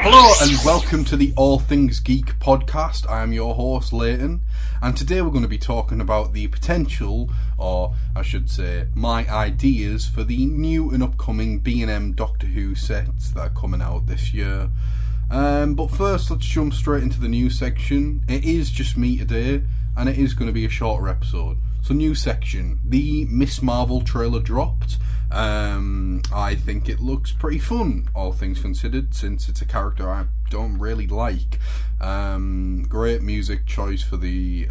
Hello and welcome to the All Things Geek podcast. I am your host Leighton, and today we're going to be talking about the potential, or I should say my ideas, for the new and upcoming B&M Doctor Who sets that are coming out this year. But first, let's jump straight into the news section. It is just me today, and it is going to be a shorter episode. So, news section. The Miss Marvel trailer dropped. I think it looks pretty fun, all things considered, since it's a character I don't really like. Great music choice for the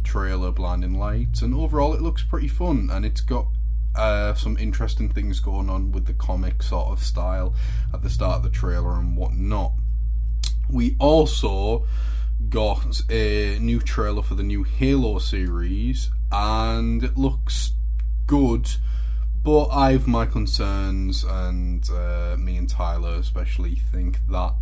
trailer, Blinding Lights, and overall it looks pretty fun, and it's got some interesting things going on with the comic sort of style at the start of the trailer and whatnot. We also got a new trailer for the new Halo series, and it looks good, but I have my concerns, and me and Tyler especially think that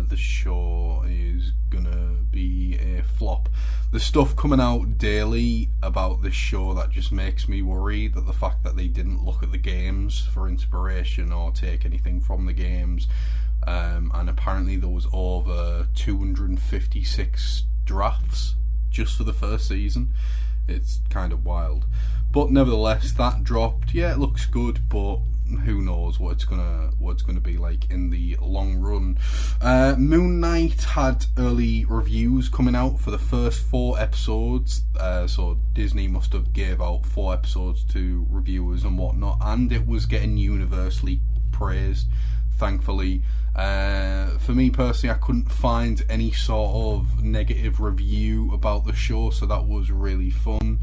the show is gonna be a flop. There's stuff coming out daily about this show that just makes me worry, that the fact that they didn't look at the games for inspiration or take anything from the games, and apparently there was over 256 drafts just for the first season. It's kind of wild. But nevertheless, that dropped. Yeah, it looks good, but who knows what it's gonna be like in the long run. Moon Knight had early reviews coming out for the first 4 episodes, so Disney must have gave out 4 episodes to reviewers and whatnot, and it was getting universally praised, thankfully. For me personally, I couldn't find any sort of negative review about the show, so that was really fun.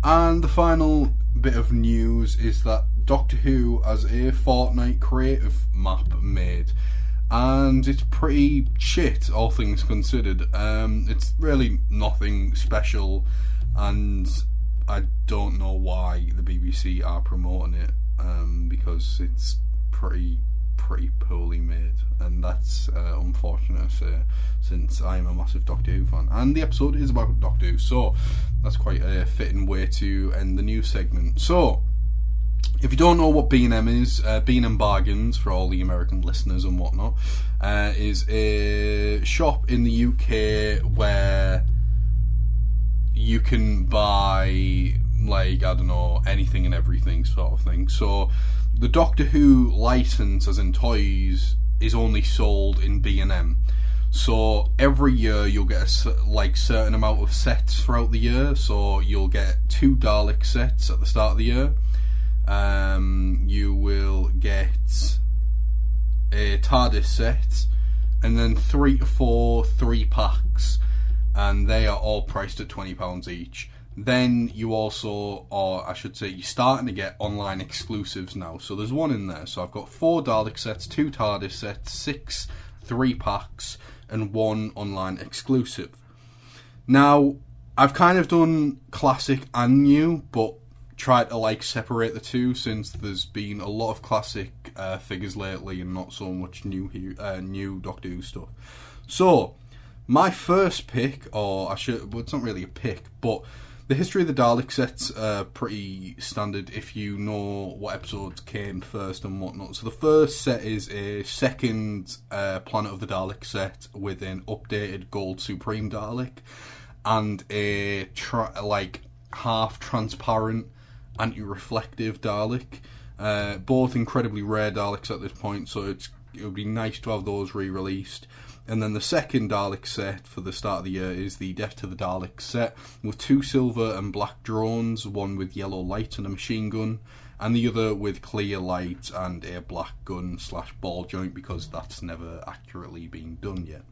And the final bit of news is that Doctor Who has a Fortnite creative map made, and it's pretty shit, all things considered. It's really nothing special, and I don't know why the BBC are promoting it, because it's pretty poorly made, and that's unfortunate to say, since I'm a massive Doctor Who fan, and the episode is about Doctor Who, so that's quite a fitting way to end the news segment. So, if you don't know what B&M is, B&M Bargains, for all the American listeners and whatnot, is a shop in the UK where you can buy, like, I don't know, anything and everything sort of thing. So the Doctor Who license, as in toys, is only sold in B&M. So every year you'll get a certain amount of sets throughout the year. So you'll get 2 Dalek sets at the start of the year. You will get a TARDIS set, and then 3 to 4 3-packs, and they are all priced at £20 each. Then you also, or I should say, you're starting to get online exclusives now. So there's one in there. So I've got 4 Dalek sets, 2 TARDIS sets, 6 3-packs, and 1 online exclusive. Now, I've kind of done classic and new, but tried to separate the two, since there's been a lot of classic figures lately and not so much new Doctor Who stuff. So my first pick, well, it's not really a pick, but the history of the Dalek sets are pretty standard if you know what episodes came first and whatnot. So the first set is a second Planet of the Dalek set with an updated Gold Supreme Dalek and a half transparent anti-reflective Dalek. Both incredibly rare Daleks at this point, so it would be nice to have those re-released. And then the second Dalek set for the start of the year is the Death to the Dalek set, with 2 silver and black drones, one with yellow light and a machine gun, and the other with clear light and a black gun / ball joint, because that's never accurately been done yet.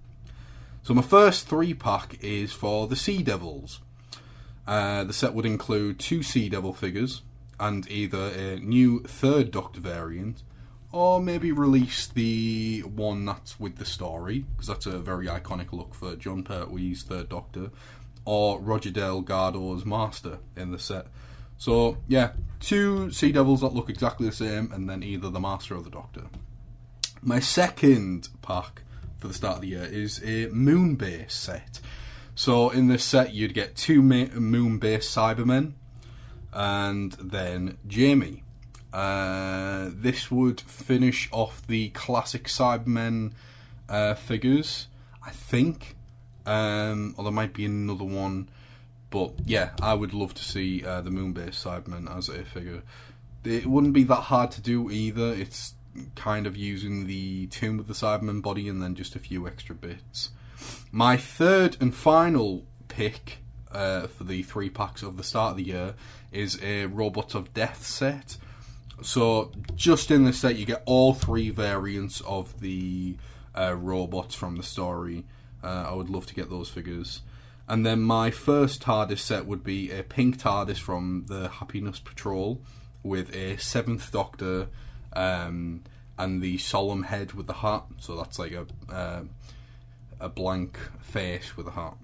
So my first 3-pack is for the Sea Devils. The set would include 2 Sea Devil figures, and either a new 3rd Doctor variant, or maybe release the one that's with the story, because that's a very iconic look for John Pertwee's 3rd Doctor, or Roger Delgado's Master in the set. So yeah, 2 Sea Devils that look exactly the same, and then either the Master or the Doctor. My second pack for the start of the year is a Moon Base set. So in this set you'd get 2 Moon Base Cybermen, and then Jamie. This would finish off the classic Cybermen figures, I think. Or there might be another one. But yeah, I would love to see the Moon-based Cybermen as a figure. It wouldn't be that hard to do either. It's kind of using the Tomb of the Cybermen body and then just a few extra bits. My third and final pick for the 3 packs of the start of the year is a Robots of Death set. So just in this set you get all 3 variants of the robots from the story. I would love to get those figures. And then my first TARDIS set would be a pink TARDIS from the Happiness Patrol with a 7th Doctor and the solemn head with the hat. So that's like a blank face with a hat.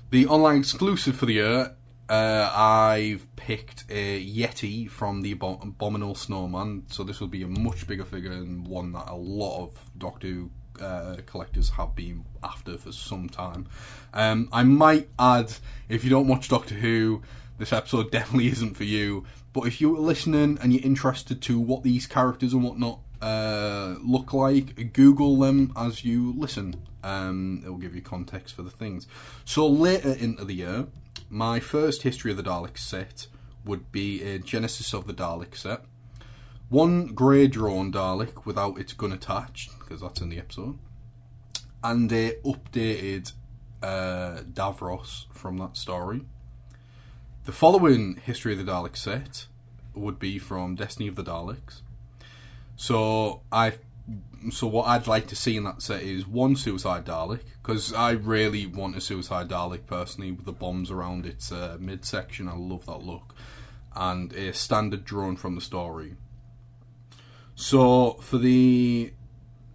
The online exclusive for the year, I've picked a Yeti from the Abominable Snowman. So this will be a much bigger figure and one that a lot of Doctor Who collectors have been after for some time. I might add, if you don't watch Doctor Who, this episode definitely isn't for you, but if you're listening and you're interested to what these characters and whatnot look like, Google them as you listen. It will give you context for the things. So later into the year, my first History of the Daleks set would be a Genesis of the Dalek set. 1 grey drone Dalek without its gun attached, because that's in the episode, and a updated Davros from that story. The following History of the Dalek set would be from Destiny of the Daleks. So what I'd like to see in that set is 1 Suicide Dalek, because I really want a Suicide Dalek personally with the bombs around its midsection. I love that look. And a standard drone from the story. So, for the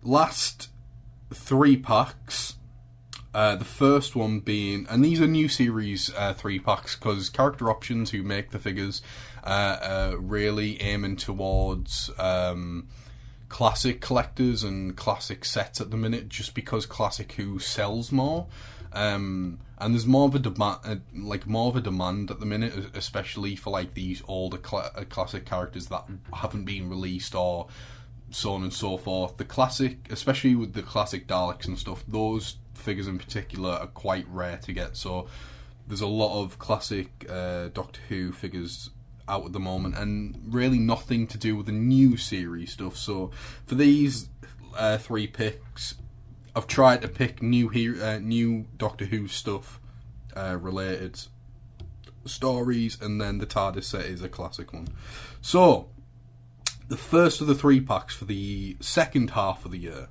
last 3 packs, the first one being, and these are new series 3 packs, because Character Options, who make the figures, are really aiming towards classic collectors and classic sets at the minute, just because Classic Who sells more. And there's more of a demand at the minute, especially for like these older classic characters that haven't been released or so on and so forth. The classic, especially with the classic Daleks and stuff, those figures in particular are quite rare to get. So there's a lot of classic Doctor Who figures out at the moment, and really nothing to do with the new series stuff. So for these 3 picks, I've tried to pick new Doctor Who stuff, related stories, and then the TARDIS set is a classic one. So, the first of the 3 packs for the second half of the year,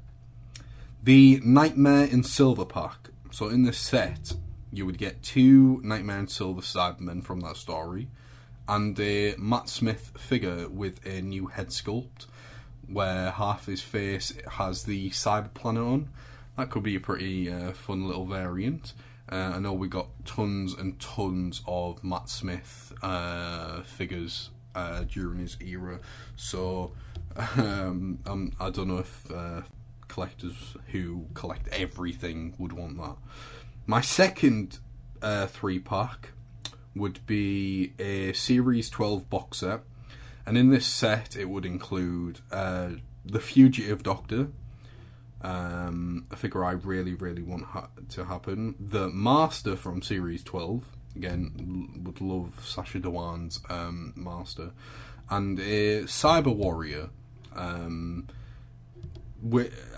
the Nightmare in Silver pack. So in this set, you would get 2 Nightmare in Silver Cybermen from that story, and a Matt Smith figure with a new head sculpt, where half his face has the cyber planet on. That could be a pretty fun little variant. I know we got tons and tons of Matt Smith figures during his era, so I don't know if collectors who collect everything would want that. My second 3 pack would be a Series 12 box set, and in this set it would include the Fugitive Doctor, a figure I really want to happen, the Master from Series 12, again would love Sacha Dhawan's Master, and a Cyber Warrior.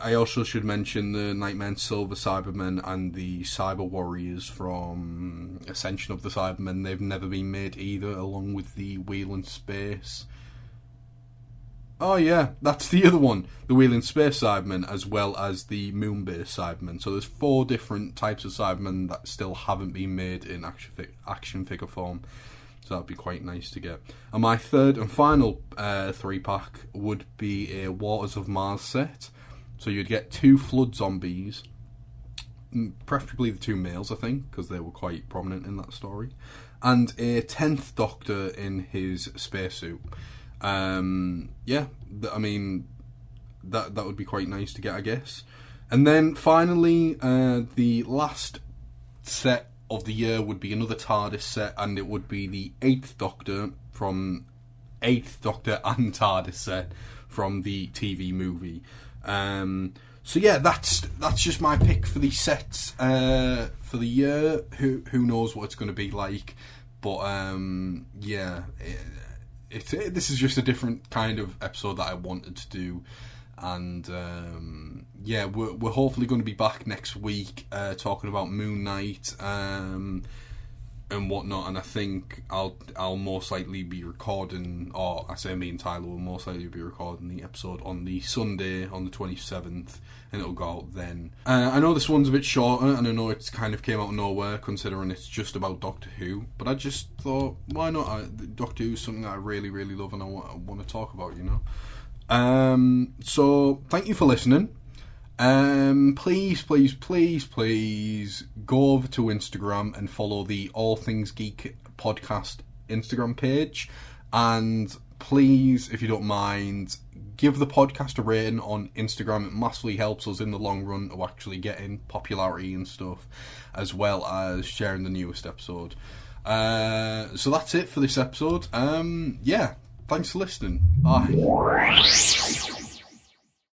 I also should mention the Nightmare in Silver Cybermen and the Cyber Warriors from Ascension of the Cybermen. They've never been made either, along with the Wheel in Space. Oh yeah, that's the other one, the Wheel in Space Cybermen, as well as the Moon-based Cybermen. So there's 4 different types of Cybermen that still haven't been made in action figure form. So that'd be quite nice to get. And my third and final 3 pack would be a Waters of Mars set. So you'd get 2 Flood Zombies, preferably the 2 males, I think, because they were quite prominent in that story, and a 10th Doctor in his spacesuit. Yeah, I mean, that would be quite nice to get, I guess. And then finally, the last set of the year would be another TARDIS set, and it would be the 8th Doctor from 8th Doctor and TARDIS set from the TV movie. So yeah, that's just my pick for the sets for the year. Who knows what it's going to be like, but yeah, this is just a different kind of episode that I wanted to do, and yeah, we're hopefully going to be back next week talking about Moon Knight and whatnot, and I think I'll most likely be recording, or I say me and Tyler will most likely be recording the episode on the Sunday, on the 27th, and it'll go out then. I know this one's a bit shorter, and I know it's kind of came out of nowhere considering it's just about Doctor Who, but I just thought, why not? Doctor Who is something that I really, really love and I want to talk about, you know. So thank you for listening. Please go over to Instagram and follow the All Things Geek podcast Instagram page, and please, if you don't mind, give the podcast a rating on Instagram. It massively helps us in the long run to actually getting popularity and stuff, as well as sharing the newest episode. So that's it for this episode. Yeah, thanks for listening. Bye.